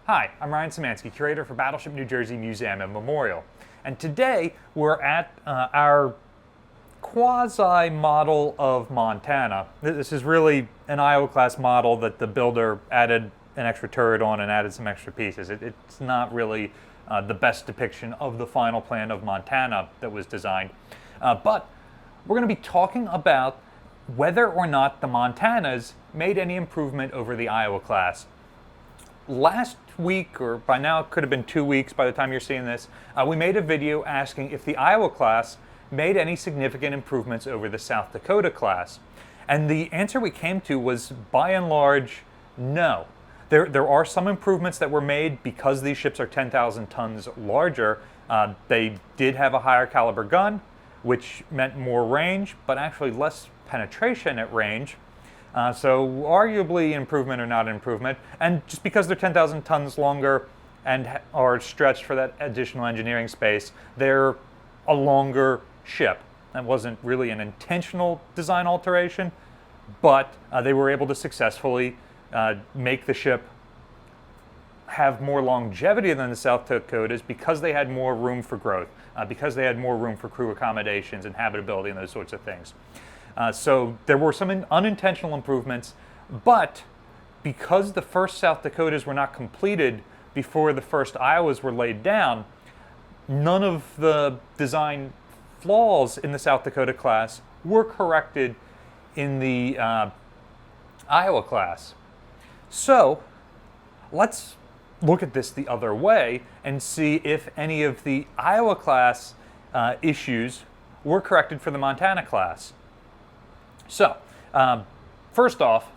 Hi, I'm Ryan Szymanski, curator for Battleship New Jersey Museum and Memorial. And today we're at our quasi-model of Montana. This is really an Iowa-class model that the builder added an extra turret on and added some extra pieces. It's not really the best depiction of the final plan of Montana that was designed. But we're going to be talking about whether or not the Montanas made any improvement over the Iowa class. Last week, or by now it could have been 2 weeks by the time you're seeing this, we made a video asking if the Iowa class made any significant improvements over the South Dakota class. And the answer we came to was, by and large, no. There are some improvements that were made because these ships are 10,000 tons larger. They did have a higher caliber gun, which meant more range, but actually less penetration at range. So arguably improvement or not improvement. And just because they're 10,000 tons longer and are stretched for that additional engineering space, they're a longer ship. That wasn't really an intentional design alteration, but they were able to successfully make the ship have more longevity than the South Dakotas because they had more room for growth, because they had more room for crew accommodations and habitability and those sorts of things. So there were some unintentional improvements, but because the first South Dakotas were not completed before the first Iowas were laid down, none of the design flaws in the South Dakota class were corrected in the Iowa class. So let's look at this the other way and see if any of the Iowa class issues were corrected for the Montana class. So, first off,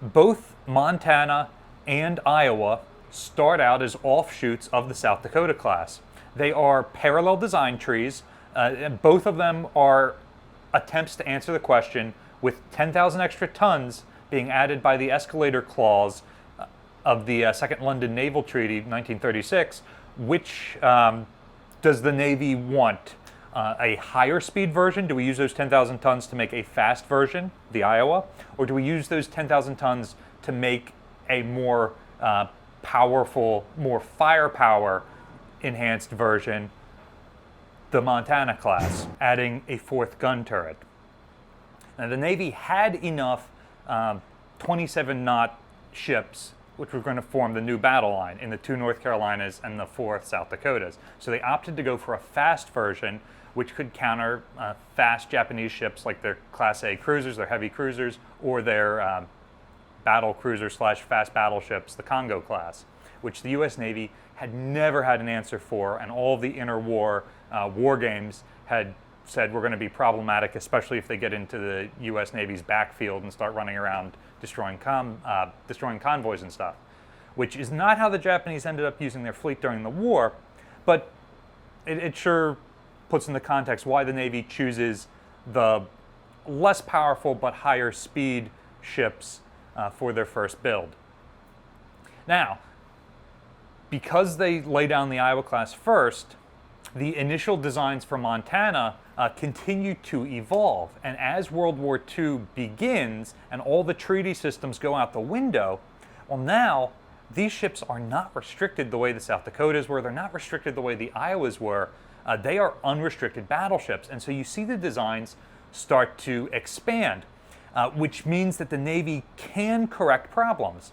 both Montana and Iowa start out as offshoots of the South Dakota class. They are parallel design trees, and both of them are attempts to answer the question, with 10,000 extra tons being added by the escalator clause of the Second London Naval Treaty, 1936, which does the Navy want? A higher speed version? Do we use those 10,000 tons to make a fast version, the Iowa? Or do we use those 10,000 tons to make a more powerful, more firepower enhanced version, the Montana class, adding a fourth gun turret? Now, the Navy had enough 27-knot ships which were going to form the new battle line in the 2 North Carolinas and the 4 South Dakotas. So they opted to go for a fast version, which could counter fast Japanese ships like their Class A cruisers, their heavy cruisers, or their battle cruiser / fast battleships, the Congo class, which the U.S. Navy had never had an answer for, and all of the interwar war games had said were going to be problematic, especially if they get into the U.S. Navy's backfield and start running around destroying convoys and stuff, which is not how the Japanese ended up using their fleet during the war, but it sure puts into context why the Navy chooses the less powerful but higher speed ships for their first build. Now, because they lay down the Iowa class first, the initial designs for Montana continue to evolve. And as World War II begins and all the treaty systems go out the window, well, now these ships are not restricted the way the South Dakotas were. They're not restricted the way the Iowas were. They are unrestricted battleships. And so you see the designs start to expand, which means that the Navy can correct problems.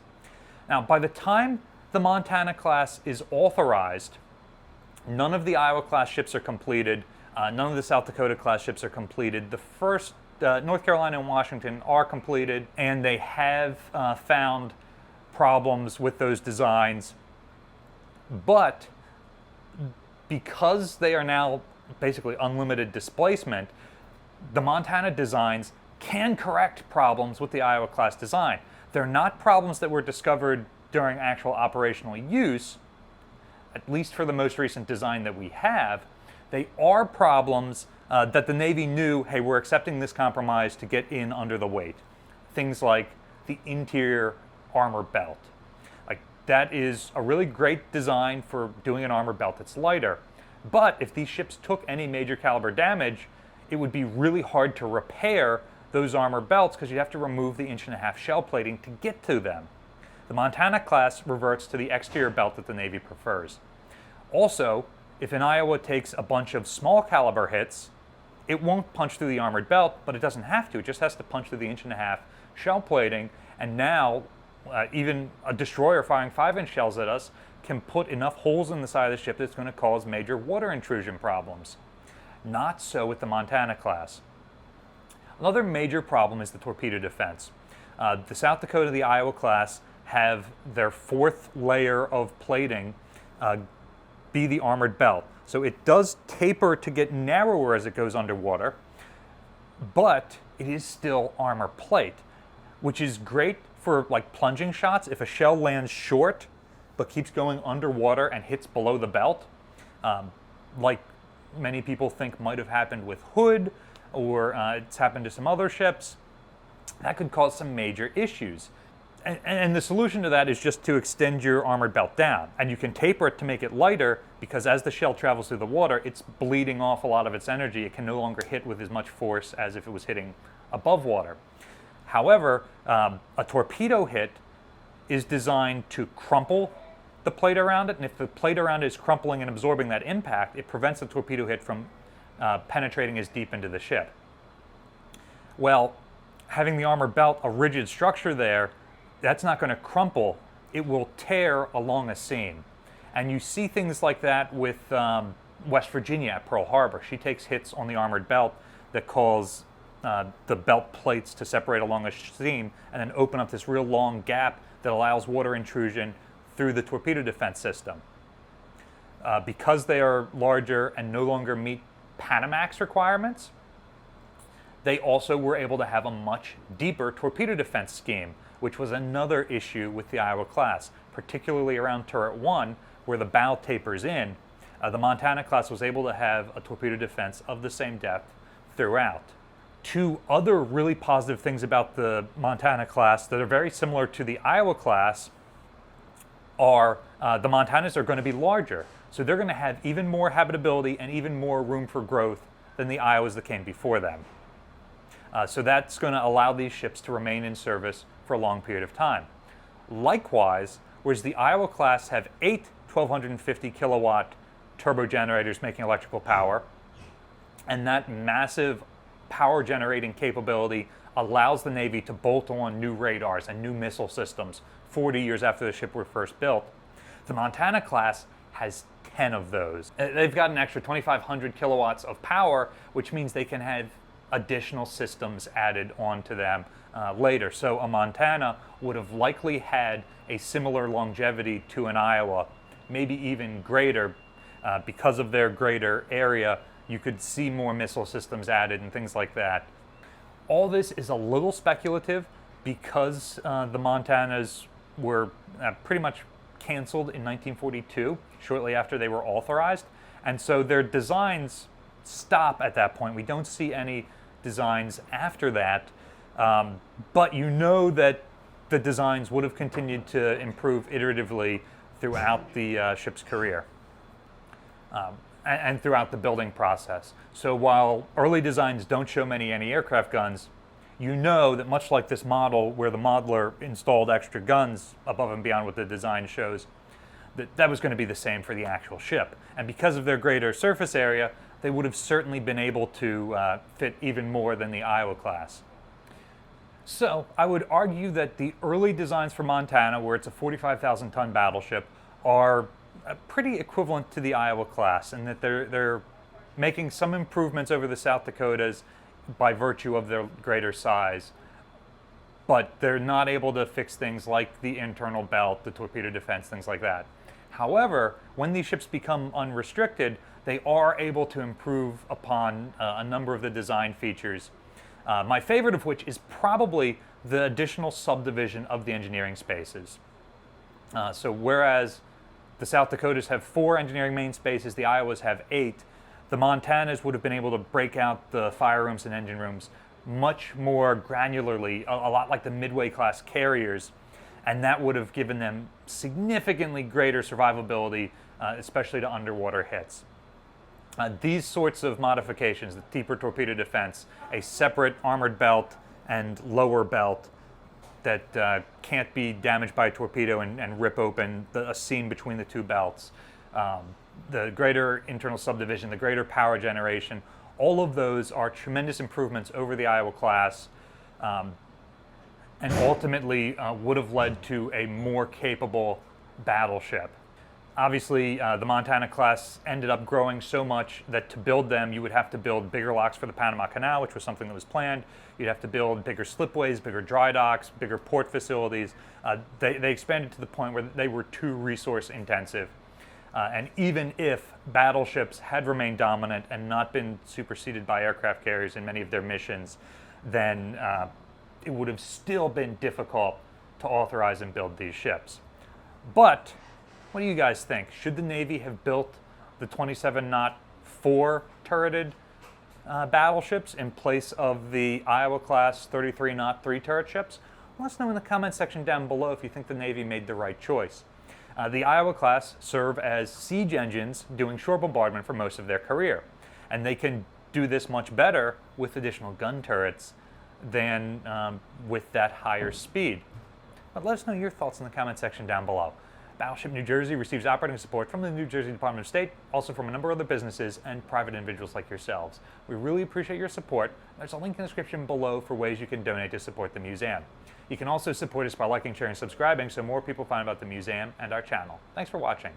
Now, by the time the Montana class is authorized, none of the Iowa class ships are completed. None of the South Dakota class ships are completed. The first North Carolina and Washington are completed, and they have found problems with those designs. But because they are now basically unlimited displacement, the Montana designs can correct problems with the Iowa class design. They're not problems that were discovered during actual operational use, at least for the most recent design that we have. They are problems that the Navy knew, hey, we're accepting this compromise to get in under the weight. Things like the interior armor belt. Like, that is a really great design for doing an armor belt that's lighter. But if these ships took any major caliber damage, it would be really hard to repair those armor belts because you'd have to remove the 1.5-inch shell plating to get to them. The Montana class reverts to the exterior belt that the Navy prefers. Also, if an Iowa takes a bunch of small caliber hits, it won't punch through the armored belt, but it doesn't have to. It just has to punch through the 1.5-inch shell plating, and now even a destroyer firing 5-inch shells at us can put enough holes in the side of the ship that's going to cause major water intrusion problems. Not so with the Montana class. Another major problem is the torpedo defense. The South Dakota, the Iowa class have their 4th layer of plating be the armored belt. So it does taper to get narrower as it goes underwater, but it is still armor plate, which is great for like plunging shots. If a shell lands short but keeps going underwater and hits below the belt, like many people think might have happened with Hood, or it's happened to some other ships, that could cause some major issues. And the solution to that is just to extend your armored belt down. And you can taper it to make it lighter, because as the shell travels through the water, it's bleeding off a lot of its energy. It can no longer hit with as much force as if it was hitting above water. However, a torpedo hit is designed to crumple the plate around it, and if the plate around it is crumpling and absorbing that impact, it prevents the torpedo hit from penetrating as deep into the ship. Well, having the armor belt a rigid structure there, that's not going to crumple. It will tear along a seam. And you see things like that with West Virginia at Pearl Harbor. She takes hits on the armored belt that cause the belt plates to separate along a seam and then open up this real long gap that allows water intrusion through the torpedo defense system. Because they are larger and no longer meet Panamax requirements, they also were able to have a much deeper torpedo defense scheme, which was another issue with the Iowa class, particularly around turret 1, where the bow tapers in. The Montana class was able to have a torpedo defense of the same depth throughout. Two other really positive things about the Montana class that are very similar to the Iowa class are the Montanas are going to be larger. So they're going to have even more habitability and even more room for growth than the Iowas that came before them. So that's going to allow these ships to remain in service for a long period of time. Likewise, whereas the Iowa class have 8 1,250 kilowatt turbo generators making electrical power, and that massive power generating capability allows the Navy to bolt on new radars and new missile systems 40 years after the ship were first built. The Montana class has 10 of those. They've got an extra 2,500 kilowatts of power, which means they can have additional systems added onto them later. So a Montana would have likely had a similar longevity to an Iowa, maybe even greater. Because of their greater area, you could see more missile systems added and things like that. All this is a little speculative because the Montanas were pretty much canceled in 1942, shortly after they were authorized. And so their designs stop at that point. We don't see any designs after that, but you know that the designs would have continued to improve iteratively throughout the ship's career and throughout the building process. So while early designs don't show many anti-aircraft guns, you know that much like this model where the modeler installed extra guns above and beyond what the design shows, that was going to be the same for the actual ship. And because of their greater surface area, they would have certainly been able to fit even more than the Iowa class. So I would argue that the early designs for Montana, where it's a 45,000-ton battleship, are pretty equivalent to the Iowa class, and that they're making some improvements over the South Dakotas by virtue of their greater size. But they're not able to fix things like the internal belt, the torpedo defense, things like that. However, when these ships become unrestricted, they are able to improve upon a number of the design features. My favorite of which is probably the additional subdivision of the engineering spaces. So whereas the South Dakotas have 4 engineering main spaces, the Iowas have 8, the Montanas would have been able to break out the fire rooms and engine rooms much more granularly, a lot like the Midway class carriers, and that would have given them significantly greater survivability, especially to underwater hits. These sorts of modifications, the deeper torpedo defense, a separate armored belt and lower belt, that can't be damaged by a torpedo and rip open a seam between the two belts. The greater internal subdivision, the greater power generation, all of those are tremendous improvements over the Iowa class, and ultimately would have led to a more capable battleship. Obviously, the Montana class ended up growing so much that to build them, you would have to build bigger locks for the Panama Canal, which was something that was planned. You'd have to build bigger slipways, bigger dry docks, bigger port facilities. They expanded to the point where they were too resource intensive. And even if battleships had remained dominant and not been superseded by aircraft carriers in many of their missions, then it would have still been difficult to authorize and build these ships. But what do you guys think? Should the Navy have built the 27-knot 4-turreted battleships in place of the Iowa-class 33-knot 3-turret ships? Let us know in the comment section down below if you think the Navy made the right choice. The Iowa class serve as siege engines doing shore bombardment for most of their career, and they can do this much better with additional gun turrets than with that higher speed. But let us know your thoughts in the comment section down below. Battleship New Jersey receives operating support from the New Jersey Department of State, also from a number of other businesses and private individuals like yourselves. We really appreciate your support. There's a link in the description below for ways you can donate to support the museum. You can also support us by liking, sharing, and subscribing so more people find about the museum and our channel. Thanks for watching.